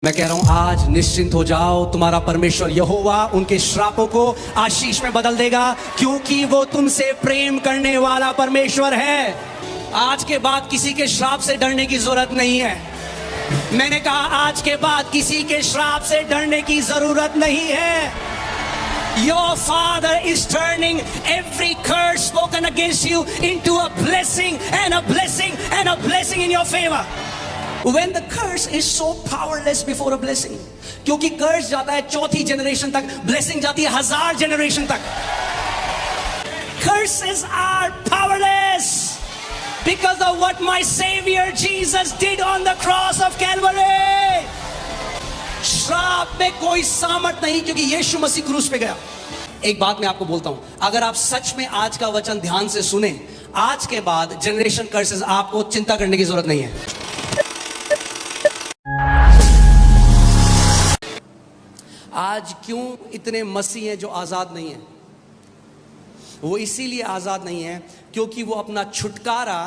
मैं कह रहा हूं आज निश्चिंत हो जाओ, तुम्हारा परमेश्वर यहोवा उनके श्रापों को आशीष में बदल देगा, क्योंकि वो तुमसे प्रेम करने वाला परमेश्वर है। आज के बाद किसी के श्राप से डरने की जरूरत नहीं है। मैंने कहा आज के बाद किसी के श्राप से डरने की जरूरत नहीं है। Your Father is turning every curse spoken against you into a blessing and a blessing and a blessing in your favor. When the curse is so powerless before a blessing, क्योंकि कर्ज जाता है चौथी जनरेशन तक, blessing जाती है 1000 generation तक। Curses are powerless because of what my Savior Jesus did on the cross of Calvary. श्राप में कोई सामर्थ नहीं, क्योंकि यीशु मसीह क्रूस पे गया। एक बात मैं आपको बोलता हूं, अगर आप सच में आज का वचन ध्यान से सुने, आज के बाद जनरेशन कर्सेस आपको चिंता करने की जरूरत नहीं है। आज क्यों इतने मसीह हैं जो आजाद नहीं हैं? वो इसीलिए आजाद नहीं है क्योंकि वो अपना छुटकारा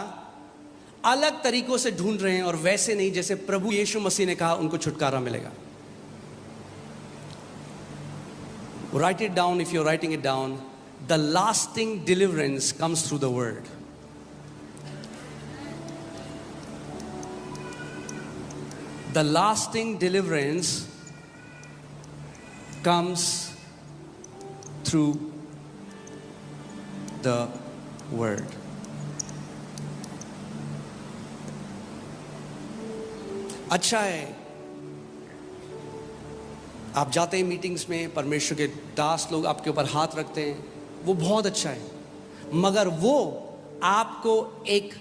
अलग तरीकों से ढूंढ रहे हैं, और वैसे नहीं जैसे प्रभु यीशु मसीह ने कहा उनको छुटकारा मिलेगा। Write it down if you're writing it down. The lasting deliverance comes through the word. The lasting deliverance comes through the word. अच्छा है आप जाते हैं मीटिंग्स में, परमेश्वर के दास लोग आपके ऊपर हाथ रखते हैं, वो बहुत अच्छा है, मगर वो आपको एक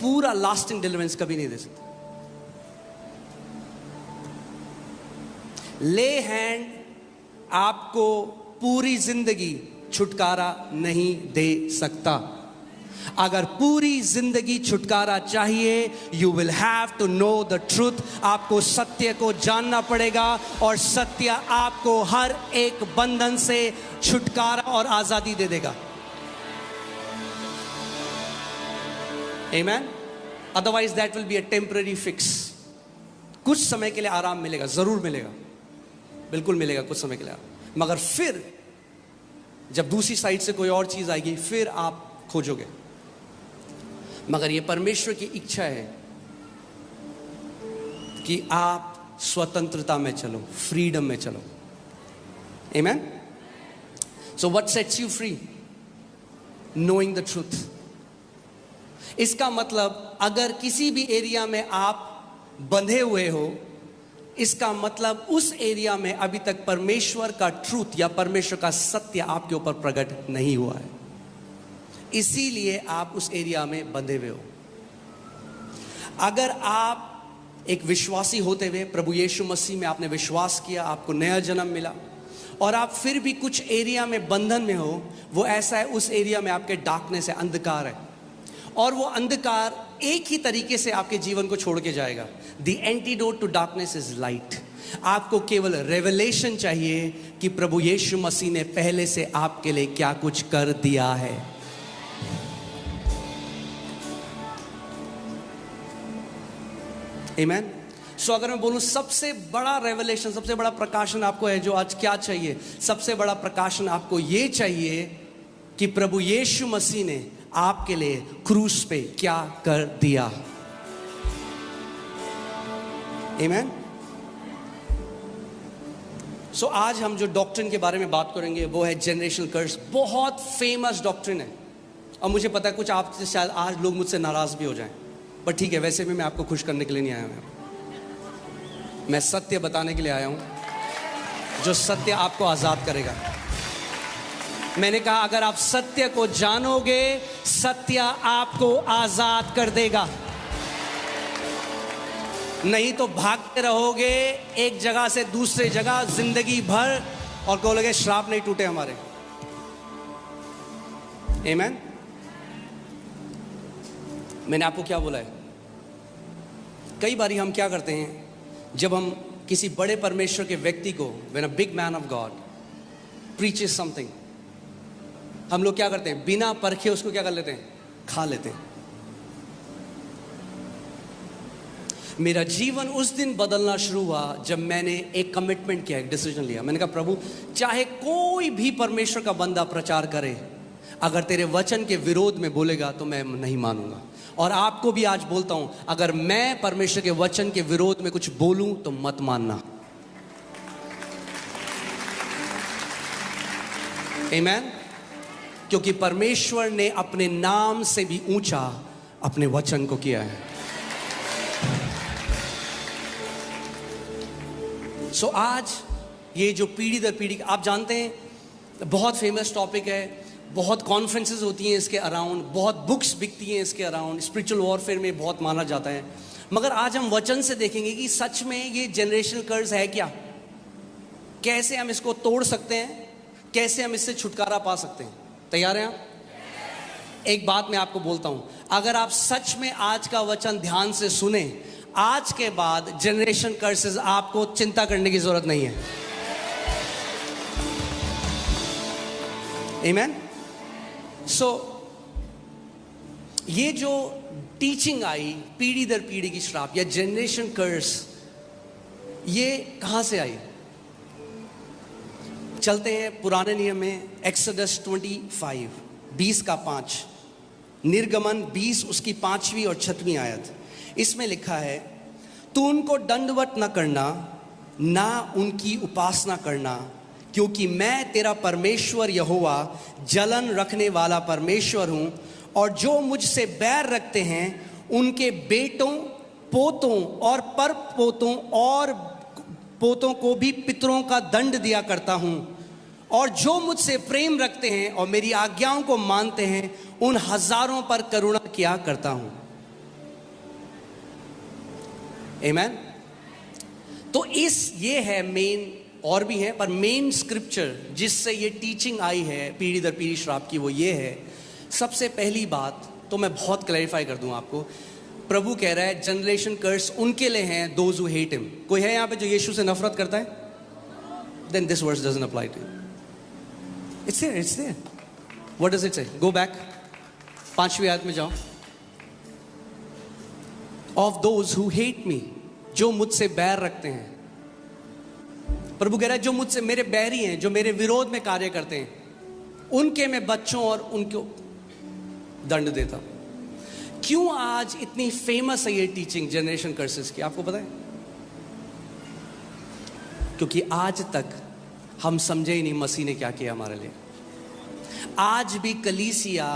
पूरा लास्टिंग डिलीवरेंस कभी नहीं दे सकता। ले हैंड आपको पूरी जिंदगी छुटकारा नहीं दे सकता। अगर पूरी जिंदगी छुटकारा चाहिए, you will have to know the truth. आपको सत्य को जानना पड़ेगा, और सत्य आपको हर एक बंधन से छुटकारा और आजादी दे देगा। Amen. Otherwise that will be a temporary fix. कुछ समय के लिए आराम मिलेगा, जरूर मिलेगा, बिल्कुल मिलेगा कुछ समय के लिए, मगर फिर जब दूसरी साइड से कोई और चीज आएगी फिर आप खोजोगे। मगर यह परमेश्वर की इच्छा है कि आप स्वतंत्रता में चलो, फ्रीडम में चलो। Amen. So what sets you free? Knowing the truth. इसका मतलब अगर किसी भी एरिया में आप बंधे हुए हो, इसका मतलब उस एरिया में अभी तक परमेश्वर का ट्रूथ या परमेश्वर का सत्य आपके ऊपर प्रकट नहीं हुआ है, इसीलिए आप उस एरिया में बंधे हुए हो। अगर आप एक विश्वासी होते हुए प्रभु यीशु मसीह में आपने विश्वास किया, आपको नया जन्म मिला, और आप फिर भी कुछ एरिया में बंधन में हो, वो ऐसा है उस एरिया में आपके डार्कनेस है, अंधकार है, और वो अंधकार एक ही तरीके से आपके जीवन को छोड़ के जाएगा। The antidote to darkness is light. आपको केवल रेवलेशन चाहिए कि प्रभु यीशु मसीह ने पहले से आपके लिए क्या कुछ कर दिया है। आमेन। सो अगर मैं बोलूं सबसे बड़ा रेवलेशन, सबसे बड़ा प्रकाशन आपको है जो आज क्या चाहिए? सबसे बड़ा प्रकाशन आपको ये चाहिए कि प्रभु यीशु मसीह ने आपके लिए क्रूस पे क्या कर दिया। आमेन। सो आज हम जो डॉक्ट्रिन के बारे में बात करेंगे वो है जनरेशनल कर्स। बहुत फेमस डॉक्ट्रिन है, और मुझे पता है कुछ आपसे शायद आज लोग मुझसे नाराज भी हो जाएं, पर ठीक है, वैसे भी मैं आपको खुश करने के लिए नहीं आया हूं। मैं सत्य बताने के लिए आया हूं, जो सत्य आपको आजाद करेगा। मैंने कहा अगर आप सत्य को जानोगे, सत्य आपको आजाद कर देगा। नहीं तो भागते रहोगे एक जगह से दूसरे जगह जिंदगी भर, और कहोगे श्राप नहीं टूटे हमारे। आमेन। मैंने आपको क्या बोला है? कई बारी हम क्या करते हैं, जब हम किसी बड़े परमेश्वर के व्यक्ति को, when a big man of God preaches something, हम लोग क्या करते हैं, बिना परखे उसको क्या कर लेते हैं, खा लेते हैं। मेरा जीवन उस दिन बदलना शुरू हुआ जब मैंने एक कमिटमेंट किया, एक डिसीजन लिया। मैंने कहा प्रभु, चाहे कोई भी परमेश्वर का बंदा प्रचार करे, अगर तेरे वचन के विरोध में बोलेगा तो मैं नहीं मानूंगा। और आपको भी आज बोलता हूं, अगर मैं परमेश्वर के वचन के विरोध में कुछ बोलूं तो मत मानना। आमीन। क्योंकि परमेश्वर ने अपने नाम से भी ऊंचा अपने वचन को किया है। सो आज ये जो पीढ़ी दर पीढ़ी, आप जानते हैं बहुत फेमस टॉपिक है, बहुत कॉन्फ्रेंसेस होती हैं इसके अराउंड, बहुत बुक्स बिकती हैं इसके अराउंड, स्पिरिचुअल वॉरफेयर में बहुत माना जाता है। मगर आज हम वचन से देखेंगे कि सच में ये जनरेशनल कर्ज है क्या, कैसे हम इसको तोड़ सकते हैं, कैसे हम इससे छुटकारा पा सकते हैं। तैयार हैं आप? एक बात मैं आपको बोलता हूं, अगर आप सच में आज का वचन ध्यान से सुने, आज के बाद जनरेशन कर्सेस आपको चिंता करने की जरूरत नहीं है। आमीन। सो ये जो टीचिंग आई, पीढ़ी दर पीढ़ी की श्राप या जनरेशन कर्स, ये कहां से आई? चलते हैं पुराने नियम में, एक्सोडस 25 20:5, निर्गमन 20 उसकी 5वीं और 6वीं आयत। इसमें लिखा है, तू उनको दंडवत न करना, ना उनकी उपासना करना, क्योंकि मैं तेरा परमेश्वर यहोवा जलन रखने वाला परमेश्वर हूं, और जो मुझसे बैर रखते हैं उनके बेटों, पोतों और परपोतों और पोतों को भी पितरों का दंड दिया करता हूं, और जो मुझसे प्रेम रखते हैं और मेरी आज्ञाओं को मानते हैं उन हजारों पर करुणा किया करता हूं। आमीन। तो ये है मेन, और भी है, पर मेन स्क्रिप्चर जिससे ये टीचिंग आई है पीढ़ी दर पीढ़ी श्राप की, वो ये है। सबसे पहली बात तो मैं बहुत क्लैरिफाई कर दूं आपको, प्रभु कह रहा है जनरेशन कर्स उनके लिए हैं, दोज हु हेट हिम। कोई है यहां पे जो यीशु से नफरत करता है? Then this verse doesn't apply to you. It's there. What does it say? Go back, 5वीं आयत में जाओ। Of those who hate me, जो मुझसे बैर रखते हैं। प्रभु कह रहा है जो मुझसे, मेरे बैरी हैं, जो मेरे विरोध में कार्य करते हैं, उनके मैं बच्चों और उनको दंड देता हूं। क्यों आज इतनी फेमस है ये टीचिंग जनरेशन कर्सेस की, आपको पता है? क्योंकि आज तक हम समझे ही नहीं मसीह ने क्या किया हमारे लिए। आज भी कलीसिया,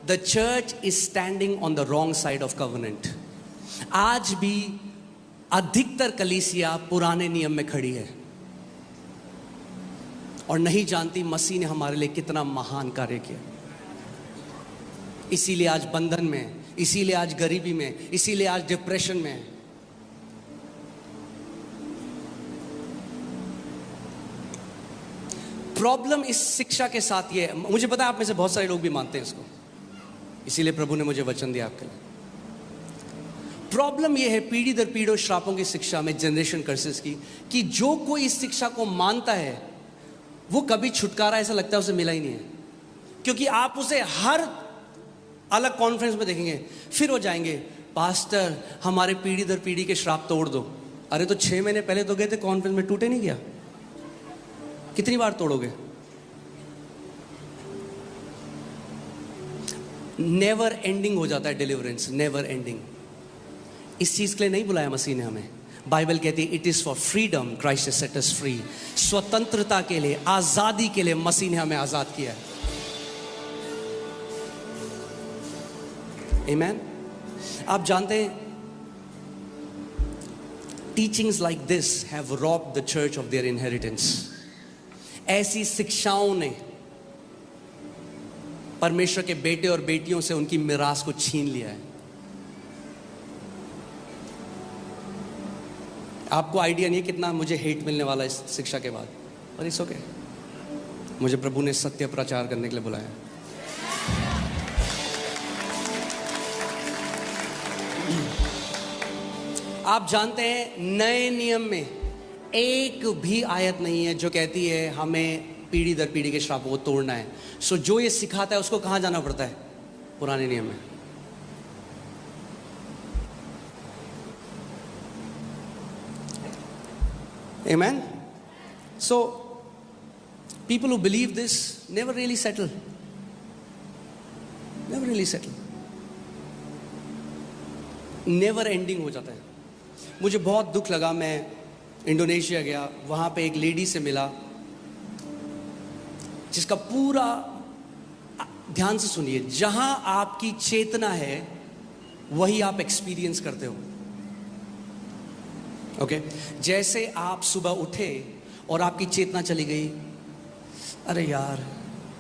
the church is standing on the wrong side of covenant. आज भी अधिकतर कलीसिया पुराने नियम में खड़ी है और नहीं जानती मसीह ने हमारे लिए कितना महान कार्य किया। इसीलिए आज बंधन में, इसीलिए आज गरीबी में, इसीलिए आज डिप्रेशन में है। प्रॉब्लम इस शिक्षा के साथ ये है, मुझे पता है आप में से बहुत सारे लोग भी मानते हैं इसको, इसीलिए प्रभु ने मुझे वचन दिया आपके लिए। प्रॉब्लम ये है पीढ़ी दर पीढ़ी श्रापों की शिक्षा में, जनरेशन कर्सेस की, कि जो कोई इस शिक्षा को मानता है वो कभी छुटकारा, ऐसा लगता है उसे मिला ही नहीं है। क्योंकि आप उसे हर अलग कॉन्फ्रेंस में देखेंगे, फिर हो जाएंगे, पास्टर हमारे पीढ़ी दर पीढ़ी के श्राप तोड़ दो। अरे तो 6 महीने पहले तो गए थे कॉन्फ्रेंस में, टूटे नहीं गया? कितनी बार तोड़ोगे? नेवर एंडिंग हो जाता है डिलीवरेंस, नेवर एंडिंग। इस चीज के लिए नहीं बुलाया मसीह ने हमें। बाइबल कहती है it is for freedom Christ has set us free. स्वतंत्रता के लिए, आजादी के लिए मसीह ने हमें आजाद किया है। आमीन। आप जानते हैं teachings like this have robbed the church of their inheritance. ऐसी शिक्षाओं ने परमेश्वर के बेटे और बेटियों से उनकी मिरास को छीन लिया है। आपको आइडिया नहीं कितना मुझे हेट मिलने वाला इस शिक्षा के बाद, और इट्स ओके। मुझे प्रभु ने सत्य प्रचार करने के लिए बुलाया। आप जानते हैं नए नियम में एक भी आयत नहीं है जो कहती है हमें पीढ़ी दर पीढ़ी के श्रापों को तोड़ना है। सो जो ये सिखाता है उसको कहां जाना पड़ता है? पुराने नियम में। Amen. So people who believe this never really settle. Never really settle. Never ending हो जाता है. मुझे बहुत दुख लगा, मैं इंडोनेशिया गया, वहाँ पे एक लेडी से मिला जिसका पूरा, ध्यान से सुनिए, जहाँ आपकी चेतना है वही आप एक्सपीरियंस करते हो. ओके जैसे आप सुबह उठे और आपकी चेतना चली गई, अरे यार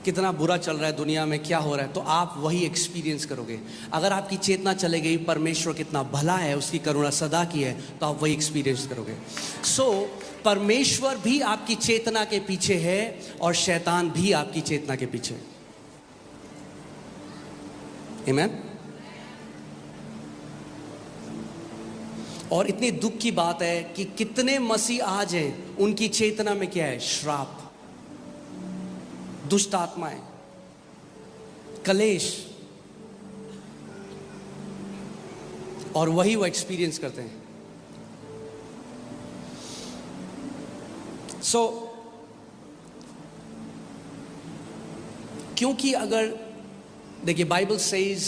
कितना बुरा चल रहा है दुनिया में, क्या हो रहा है, तो आप वही एक्सपीरियंस करोगे. अगर आपकी चेतना चले गई परमेश्वर कितना भला है, उसकी करुणा सदा की है, तो आप वही एक्सपीरियंस करोगे. सो परमेश्वर भी आपकी चेतना के पीछे है और शैतान भी आपकी चेतना के पीछे है. आमीन. और इतनी दुख की बात है कि कितने मसीह आज हैं, उनकी चेतना में क्या है? श्राप, दुष्ट आत्माएं, कलेश, और वही वो एक्सपीरियंस करते हैं. सो क्योंकि अगर देखिए Bible says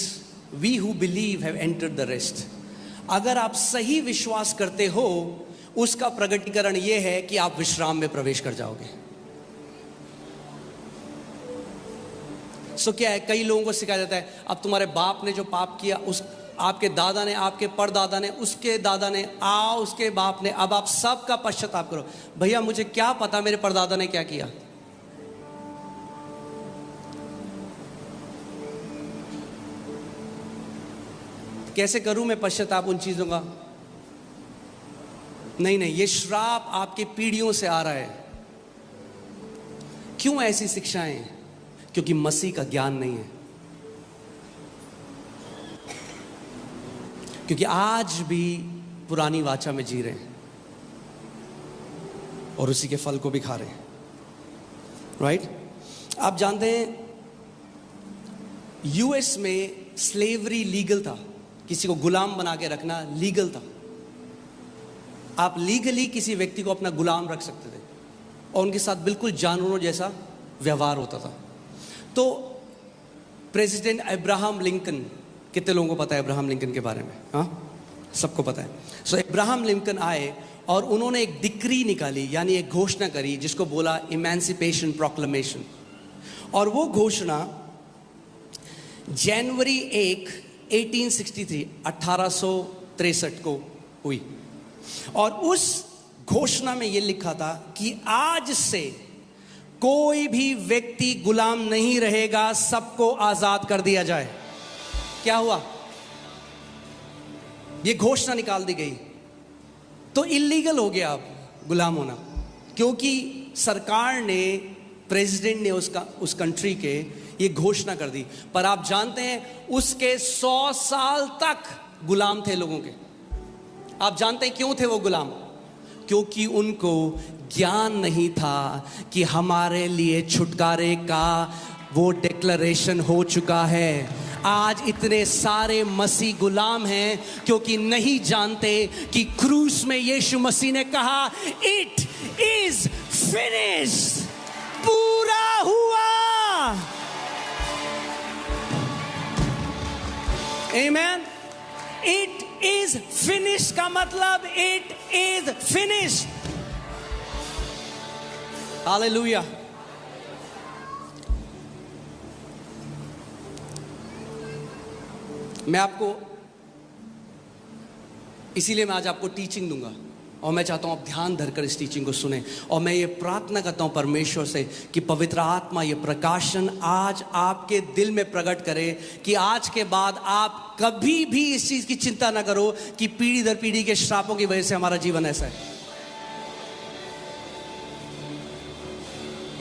we who believe have entered the rest. अगर आप सही विश्वास करते हो, उसका प्रकटीकरण यह है कि आप विश्राम में प्रवेश कर जाओगे. सो क्या है, कई लोगों को सिखाया जाता है, अब तुम्हारे बाप ने जो पाप किया, उस आपके दादा ने, आपके परदादा ने, उसके दादा ने, उसके बाप ने, अब आप सब का पश्चाताप करो. भैया मुझे क्या पता मेरे परदादा ने क्या किया? कैसे करूं मैं पश्चाताप उन चीजों का? नहीं नहीं, ये श्राप आपके पीढ़ियों से आ रहा है. क्यों ऐसी शिक्षाएं? क्योंकि मसीह का ज्ञान नहीं है. क्योंकि आज भी पुरानी वाचा में जी रहे हैं और उसी के फल को भी खा रहे हैं. राइट? आप जानते हैं यूएस में स्लेवरी लीगल था. किसी को गुलाम बना के रखना लीगल था. आप लीगली किसी व्यक्ति को अपना गुलाम रख सकते थे और उनके साथ बिल्कुल जानवरों जैसा व्यवहार होता था. तो प्रेसिडेंट अब्राहम लिंकन, कितने लोगों को पता है अब्राहम लिंकन के बारे में? हाँ, सबको पता है. सो अब्राहम लिंकन आए और उन्होंने एक डिक्री निकाली, यानी एक घोषणा करी, जिसको बोला इमेंसिपेशन प्रोक्लेमेशन. और वो घोषणा जनवरी 1, 1863 1863 को हुई. और उस घोषणा में यह लिखा था कि आज से कोई भी व्यक्ति गुलाम नहीं रहेगा, सबको आजाद कर दिया जाए. क्या हुआ? यह घोषणा निकाल दी गई तो इलीगल हो गया अब गुलाम होना, क्योंकि सरकार ने, प्रेसिडेंट ने उस कंट्री के ये घोषणा कर दी. पर आप जानते हैं उसके 100 साल तक गुलाम थे लोगों के. आप जानते हैं क्यों थे वो गुलाम? क्योंकि उनको ज्ञान नहीं था कि हमारे लिए छुटकारे का वो डिक्लेरेशन हो चुका है. आज इतने सारे मसीह गुलाम हैं क्योंकि नहीं जानते कि क्रूस में यीशु मसीह ने कहा इट इज फिनिश्ड, पूरा हुआ. आमेन. इट इज फिनिश्ड का मतलब इट इज फिनिश्ड. हालेलुया. मैं आपको, इसीलिए मैं आज आपको टीचिंग दूंगा और मैं चाहता हूं आप ध्यान धरकर इस टीचिंग को सुने. और मैं ये प्रार्थना करता हूं परमेश्वर से कि पवित्र आत्मा ये प्रकाशन आज आपके दिल में प्रकट करे कि आज के बाद आप कभी भी इस चीज की चिंता ना करो कि पीढ़ी दर पीढ़ी के श्रापों की वजह से हमारा जीवन ऐसा है.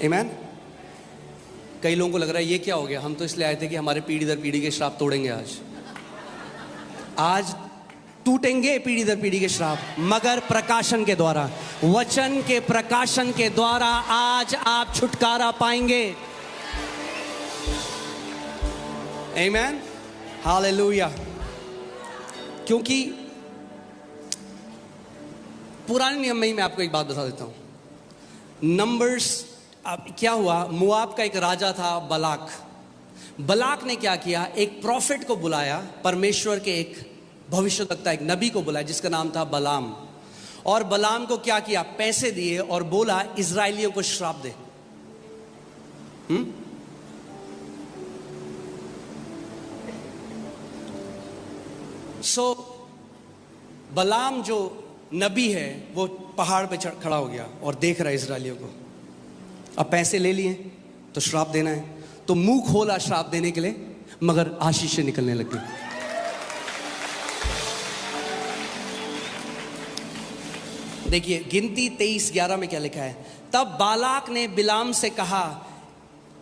आमीन. कई लोगों को लग रहा है ये क्या हो गया, हम तो इसलिए आए थे कि हमारे पीढ़ी दर पीढ़ी के श्राप तोड़ेंगे. आज टूटेंगे पीढ़ी दर पीढ़ी के श्राप, मगर प्रकाशन के द्वारा, वचन के प्रकाशन के द्वारा आज आप छुटकारा पाएंगे. आमीन. हालेलुया. क्योंकि पुराने नियम में ही मैं आपको एक बात बता देता हूं। नंबर्स, अब क्या हुआ, मोआब का एक राजा था बलाक। बलाक ने क्या किया, एक प्रॉफिट को बुलाया, परमेश्वर के एक भविष्यवक्ता, एक नबी को बुलाया जिसका नाम था बलाम। और बलाम को क्या किया, पैसे दिए और बोला इजराइलियों को श्राप दे। सो बलाम जो नबी है वो पहाड़ पे खड़ा हो गया और देख रहा है इजराइलियों को। अब पैसे ले लिए तो श्राप देना है, तो मुंह खोला श्राप देने के लिए, मगर आशीषें निकलने लग गई। देखिए गिनती 23:11 में क्या लिखा है, तब बालाक ने बिलाम से कहा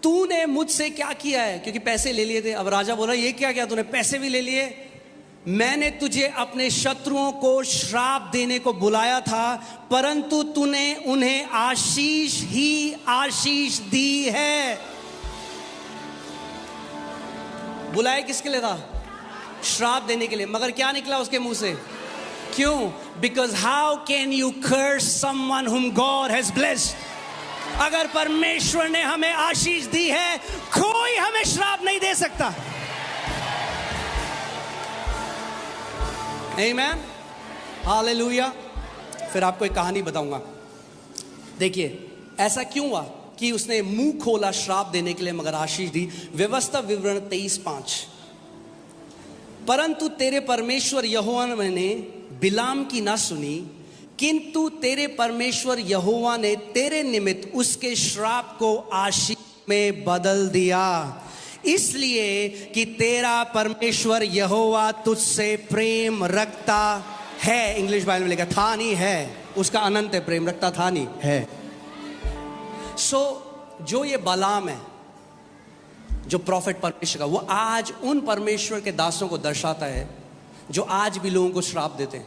तूने मुझसे क्या किया है, क्योंकि पैसे ले लिए थे। अब राजा बोला ये क्या किया तूने, पैसे भी ले लिए, मैंने तुझे अपने शत्रुओं को श्राप देने को बुलाया था, परंतु तूने उन्हें आशीष ही आशीष दी है। बुलाया किसके लिए था, श्राप देने के लिए, मगर क्या निकला उसके मुंह से, क्यों, because how can you curse someone whom God has blessed. अगर परमेश्वर ने हमें आशीष दी है, कोई हमें श्राप नहीं दे सकता। आमेन, हालेलुया। फिर आपको एक कहानी बताऊंगा। देखिए ऐसा क्यों हुआ कि उसने मुंह खोला श्राप देने के लिए मगर आशीष दी। व्यवस्था विवरण 23:5, परंतु तेरे परमेश्वर यहोवा ने बिलाम की ना सुनी, किंतु तेरे परमेश्वर यहोवा ने तेरे निमित्त उसके श्राप को आशीष में बदल दिया, इसलिए कि तेरा परमेश्वर यहोवा तुझसे प्रेम रखता है। इंग्लिश बाइबल में लिखा था नहीं है, उसका अनंत है प्रेम, रखता था नहीं है। जो ये बलाम है, जो प्रॉफिट परमेश्वर का, वो आज उन परमेश्वर के दासों को दर्शाता है जो आज भी लोगों को श्राप देते हैं।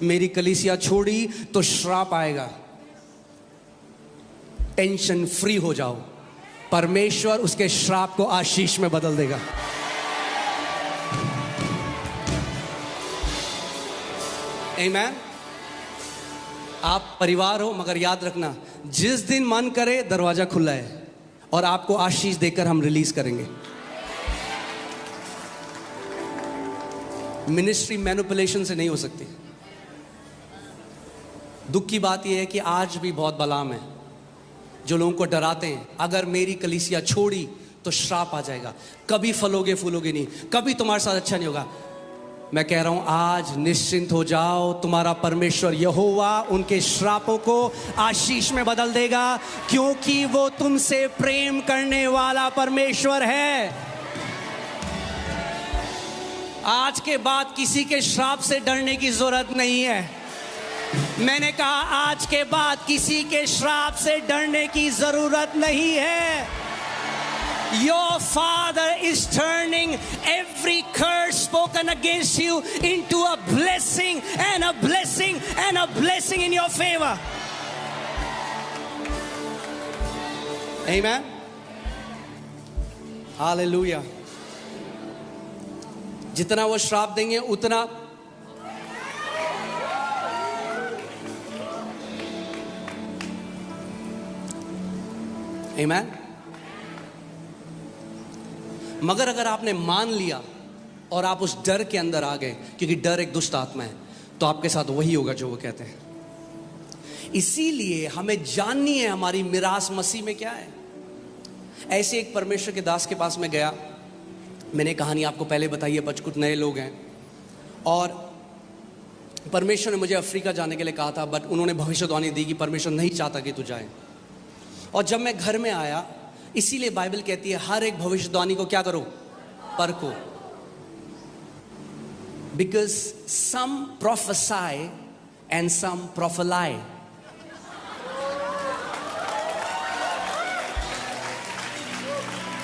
मेरी कलीसिया छोड़ी तो श्राप आएगा, टेंशन फ्री हो जाओ, परमेश्वर उसके श्राप को आशीष में बदल देगा। आमेन। आप परिवार हो, मगर याद रखना जिस दिन मन करे दरवाजा खुला है और आपको आशीष देकर हम रिलीज करेंगे। मिनिस्ट्री मैनिपुलेशन से नहीं हो सकती। दुख की बात यह है कि आज भी बहुत बलाम है जो लोगों को डराते हैं, अगर मेरी कलीसिया छोड़ी तो श्राप आ जाएगा, कभी फलोगे फूलोगे नहीं, कभी तुम्हारे साथ अच्छा नहीं होगा। मैं कह रहा हूं आज निश्चिंत हो जाओ, तुम्हारा परमेश्वर यहोवा उनके श्रापों को आशीष में बदल देगा, क्योंकि वो तुमसे प्रेम करने वाला परमेश्वर है। आज के बाद किसी के श्राप से डरने की जरूरत नहीं है। मैंने कहा आज के बाद किसी के श्राप से डरने की जरूरत नहीं है। Your Father is turning every curse spoken against you into a blessing and a blessing and a blessing in your favor. Amen. Hallelujah. जितना वो श्राप देंगे उतना Amen. मगर अगर आपने मान लिया और आप उस डर के अंदर आ गए, क्योंकि डर एक दुष्ट आत्मा है, तो आपके साथ वही होगा जो वो कहते हैं। इसीलिए हमें जाननी है हमारी मिरास मसीह में क्या है। ऐसे एक परमेश्वर के दास के पास में गया, मैंने कहानी आपको पहले बताई है, बच कुछ नए लोग हैं, और परमेश्वर ने मुझे अफ्रीका जाने के लिए कहा था, बट उन्होंने भविष्यवाणी दी कि परमेश्वर नहीं चाहता कि तू जाए। और जब मैं घर में आया, इसीलिए बाइबल कहती है हर एक भविष्यवाणी को क्या करो, परखो, because some prophecy and some prophelie.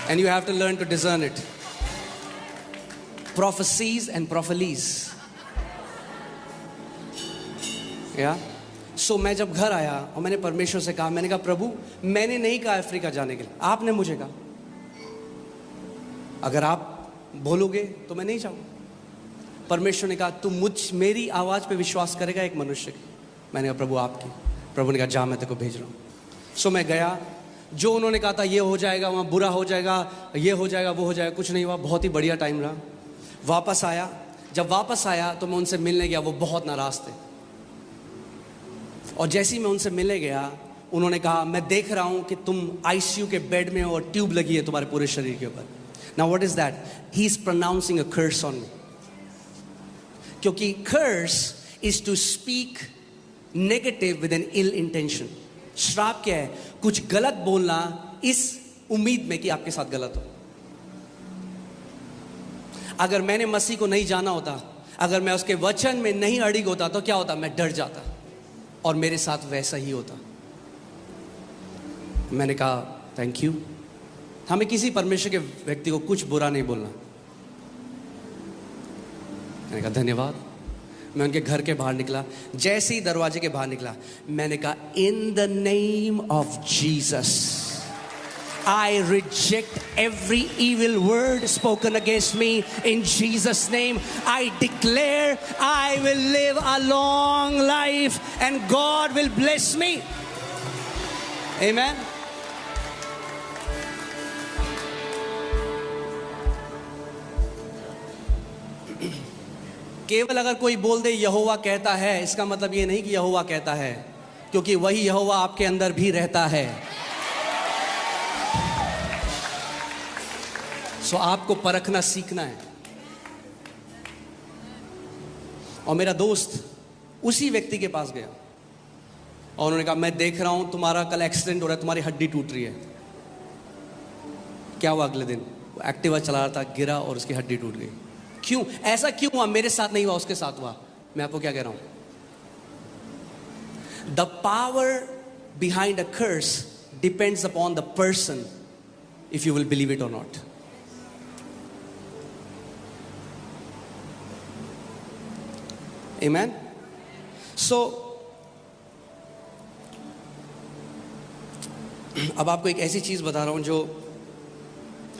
And you have to learn to discern it, prophecies and prophelies. या सो मैं जब घर आया और मैंने परमेश्वर से कहा, मैंने कहा प्रभु मैंने नहीं कहा अफ्रीका जाने के लिए, आपने मुझे कहा, अगर आप बोलोगे तो मैं नहीं जाऊंगा। परमेश्वर ने कहा तू मेरी आवाज पे विश्वास करेगा एक मनुष्य की, मैंने कहा प्रभु आपकी। प्रभु ने कहा जा, मैं तेरे को भेज रहा हूँ। सो मैं गया, जो उन्होंने कहा था ये हो जाएगा, वहाँ बुरा हो जाएगा, ये हो जाएगा, वो हो जाएगा, कुछ नहीं हुआ। बहुत ही बढ़िया टाइम रहा। वापस आया, जब वापस आया तो मैं उनसे मिलने गया, वो बहुत नाराज़ थे। और जैसे ही मैं उनसे मिलने गया, उन्होंने कहा मैं देख रहा हूँ कि तुम आईसीयू के बेड में हो और ट्यूब लगी है तुम्हारे पूरे शरीर के ऊपर। Now what is that? He is pronouncing a curse on me. क्योंकि curse is to speak negative with an ill intention. श्राप क्या है? कुछ गलत बोलना इस उम्मीद में कि आपके साथ गलत हो। अगर मैंने मसीह को नहीं जाना होता, अगर मैं उसके वचन में नहीं अड़िग होता, तो क्या होता? मैं डर जाता और मेरे साथ वैसा ही होता। मैंने कहा थैंक यू। हमें किसी परमेश्वर के व्यक्ति को कुछ बुरा नहीं बोलना। मैंने कहा धन्यवाद। मैं उनके घर के बाहर निकला, जैसे ही दरवाजे के बाहर निकला, मैंने कहा in the name of Jesus I reject every evil word spoken against me in Jesus' name. I declare I will live a long life and God will bless me. Amen. केवल अगर कोई बोल दे यहोवा कहता है, इसका मतलब ये नहीं कि यहोवा कहता है, क्योंकि वही यहोवा आपके अंदर भी रहता है। सो आपको परखना सीखना है। और मेरा दोस्त उसी व्यक्ति के पास गया और उन्होंने कहा मैं देख रहा हूं तुम्हारा कल एक्सीडेंट हो रहा है, तुम्हारी हड्डी टूट रही है। क्या हुआ? अगले दिन वो एक्टिवा चला रहा था, गिरा और उसकी हड्डी टूट गई। क्यों? ऐसा क्यों हुआ? मेरे साथ नहीं हुआ, उसके साथ हुआ। मैं आपको क्या कह रहा हूं? The power behind a curse depends upon the person if you will believe it or not. Amen? So, अब आपको एक ऐसी चीज बता रहा हूं जो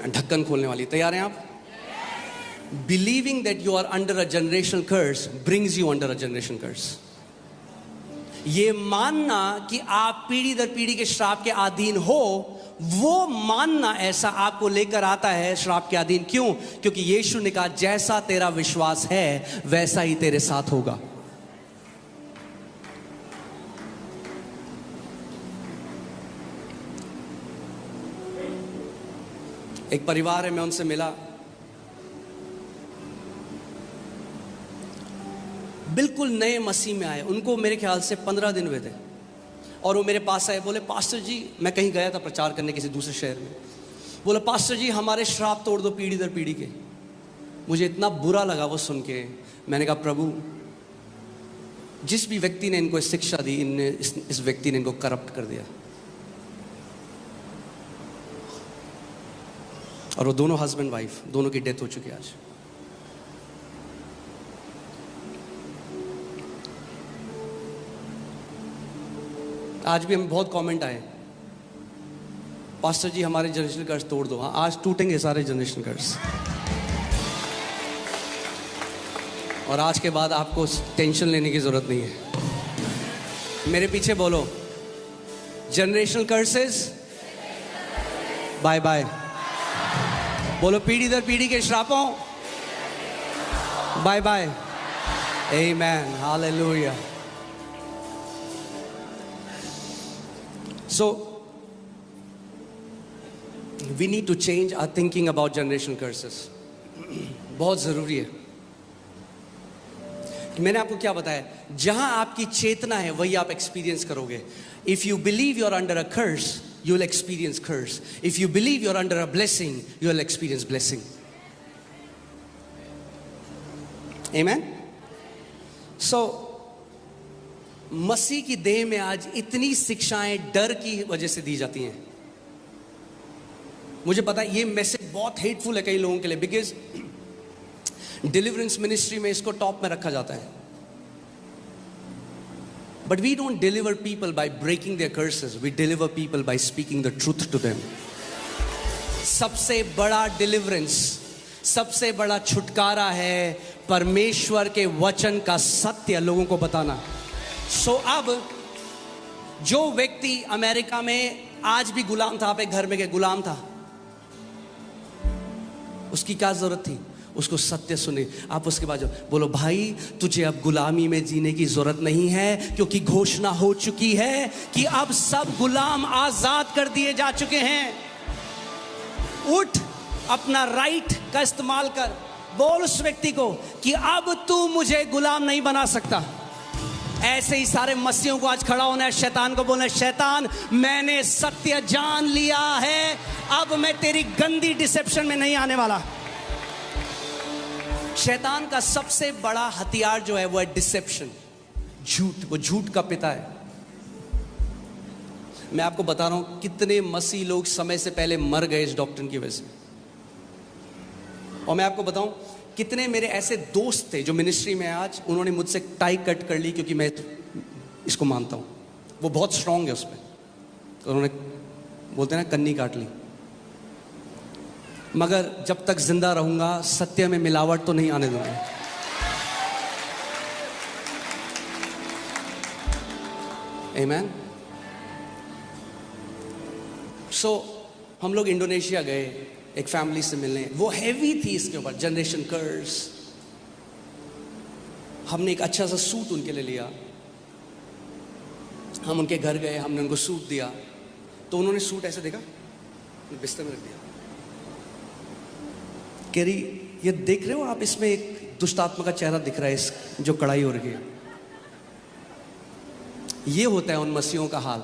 ढक्कन खोलने वाली। तैयार हैं आप? Believing that you are under a generational curse brings you under a generational curse. ये मानना कि आप पीढ़ी दर पीढ़ी के श्राप के अधीन हो, वो मानना ऐसा आपको लेकर आता है श्राप के अधीन। क्यों? क्योंकि यीशु ने कहा जैसा तेरा विश्वास है वैसा ही तेरे साथ होगा। एक परिवार है, मैं उनसे मिला, बिल्कुल नए मसीह में आए, उनको मेरे ख्याल से 15 दिन हुए थे। और वो मेरे पास आए, बोले पास्टर जी, मैं कहीं गया था प्रचार करने किसी दूसरे शहर में, बोले पास्टर जी हमारे श्राप तोड़ दो पीढ़ी दर पीढ़ी के। मुझे इतना बुरा लगा वो सुन के। मैंने कहा प्रभु, जिस भी व्यक्ति ने इनको शिक्षा दी, इस व्यक्ति ने इनको करप्ट कर दिया। और वो दोनों हस्बैंड वाइफ दोनों की डेथ हो चुकी है आज। आज भी हमें बहुत कमेंट आए, पास्टर जी हमारे जनरेशनल कर्स तोड़ दो। हाँ, आज टूटेंगे सारे जनरेशनल कर्स। और आज के बाद आपको टेंशन लेने की जरूरत नहीं है। मेरे पीछे बोलो, जनरेशनल कर्सेस बाय बाय। बोलो पीढ़ी दर पीढ़ी के श्रापों bye bye. Amen, hallelujah. So, we need to change our thinking about generational curses. बहुत ज़रूरी है। मैंने आपको क्या बताया, जहां आपकी चेतना है वही आप एक्सपीरियंस करोगे। If you believe you're under a curse, you will experience curse. If you believe you're under a blessing, you will experience blessing. Amen? So, मसीह की देह में आज इतनी शिक्षाएं डर की वजह से दी जाती हैं। मुझे पता है ये मैसेज बहुत हेटफुल है कई लोगों के लिए, बिकॉज डिलीवरेंस मिनिस्ट्री में इसको टॉप में रखा जाता है। But we don't deliver people by breaking their curses, we deliver people by speaking the truth to them. सबसे बड़ा डिलीवरेंस, सबसे बड़ा छुटकारा है परमेश्वर के वचन का सत्य लोगों को बताना। सो अब जो व्यक्ति अमेरिका में आज भी गुलाम था, आप एक घर में गए, गुलाम था, उसकी क्या जरूरत थी? उसको सत्य सुने। आप उसके बाद बोलो, भाई तुझे अब गुलामी में जीने की जरूरत नहीं है, क्योंकि घोषणा हो चुकी है कि अब सब गुलाम आजाद कर दिए जा चुके हैं। उठ, अपना राइट का इस्तेमाल कर, बोल उस व्यक्ति को कि अब तू मुझे गुलाम नहीं बना सकता। ऐसे ही सारे मसीहों को आज खड़ा होना है, शैतान को बोलना है, शैतान मैंने सत्य जान लिया है, अब मैं तेरी गंदी डिसेप्शन में नहीं आने वाला। शैतान का सबसे बड़ा हथियार जो है वो है डिसेप्शन, झूठ। वो झूठ का पिता है। मैं आपको बता रहा हूं कितने मसीह लोग समय से पहले मर गए इस डॉक्ट्रिन की वजह से। और मैं आपको बताऊं कितने मेरे ऐसे दोस्त थे जो मिनिस्ट्री में आज, उन्होंने मुझसे टाई कट कर ली क्योंकि मैं इसको मानता हूं। वो बहुत स्ट्रांग है उसमें, उन्होंने बोलते हैं ना कन्नी काट ली। मगर जब तक जिंदा रहूंगा सत्य में मिलावट तो नहीं आने दूंगा। आमीन। सो हम लोग इंडोनेशिया गए एक फैमिली से मिलने। वो हैवी थी इसके ऊपर, जनरेशन कर्स। हमने एक अच्छा सा सूट उनके लिए लिया। हम उनके घर गए, हमने उनको सूट दिया, तो उन्होंने सूट ऐसे देखा, बिस्तर में रख दिया। कह रही, ये देख रहे हो आप, इसमें एक दुष्ट आत्मा का चेहरा दिख रहा है, इस जो कढ़ाई हो रही है। ये होता है उन मसीहों का हाल।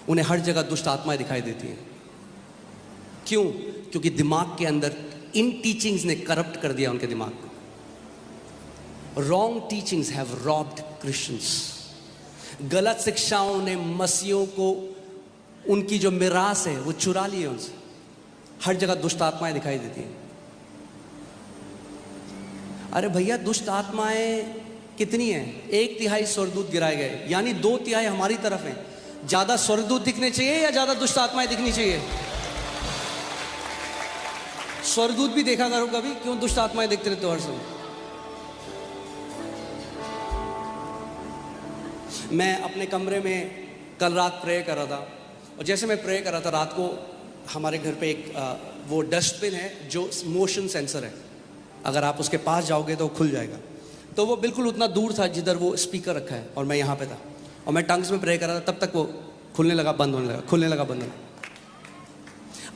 उन्हें हर जगह दुष्ट आत्माएं दिखाई देती हैं। क्यों? क्योंकि दिमाग के अंदर इन टीचिंग्स ने करप्ट कर दिया उनके दिमाग को। Wrong teachings have robbed Christians. गलत शिक्षाओं ने मसीहों को, उनकी जो मिरास है वो चुरा ली है उनसे। हर जगह दुष्ट आत्माएं दिखाई देती हैं। अरे भैया, दुष्ट आत्माएं कितनी हैं? 1/3 स्वर्गदूत गिराए गए, यानी 2/3 हमारी तरफ हैं। ज्यादा स्वर्गदूत दिखने चाहिए या ज्यादा दुष्ट आत्माएं दिखनी चाहिए? स्वर्गदूत भी देखा करो कभी, क्यों दुष्ट आत्माएं देखते रहते हो हर समय? मैं अपने कमरे में कल रात प्रे कर रहा था, और जैसे मैं प्रे कर रहा था रात को, हमारे घर पे एक वो डस्टबिन है जो मोशन सेंसर है। अगर आप उसके पास जाओगे तो वो खुल जाएगा। तो वो बिल्कुल उतना दूर था जिधर वो स्पीकर रखा है, और मैं यहाँ पे था, और मैं टंग्स में प्रे कर रहा था। तब तक वो खुलने लगा, बंद होने लगा, खुलने लगा, बंद होने लगा।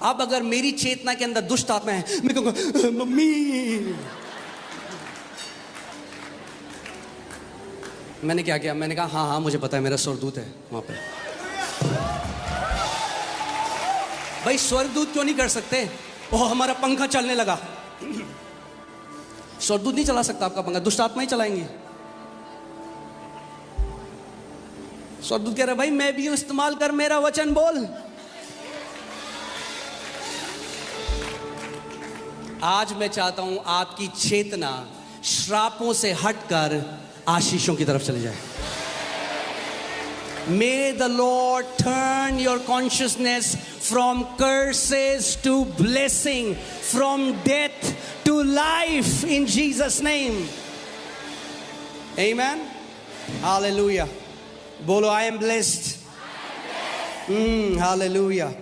अब अगर मेरी चेतना के अंदर दुष्ट आत्मा है, मैं कहूँगा मम्मी। मैंने क्या किया? मैंने कहा हाँ हाँ मुझे पता है, मेरा स्वर्गदूत है वहाँ पे। भाई स्वर्गदूत क्यों नहीं कर सकते? ओह हमारा पंखा चलने लगा। स्वर्गदूत नहीं चला सकता आपका पंखा, दुष्ट आत्मा ही चलाएंगी। स्वर्गदूत कह रहे भाई मैं भी हूं, इस्तेमाल कर, मेरा वचन बोल। आज मैं चाहता हूं आपकी चेतना श्रापों से हटकर आशीषों की तरफ चली जाए। May the Lord turn your consciousness from curses to blessing, from death to life in Jesus' name. Amen. Hallelujah. Bolo, I am blessed. Hallelujah.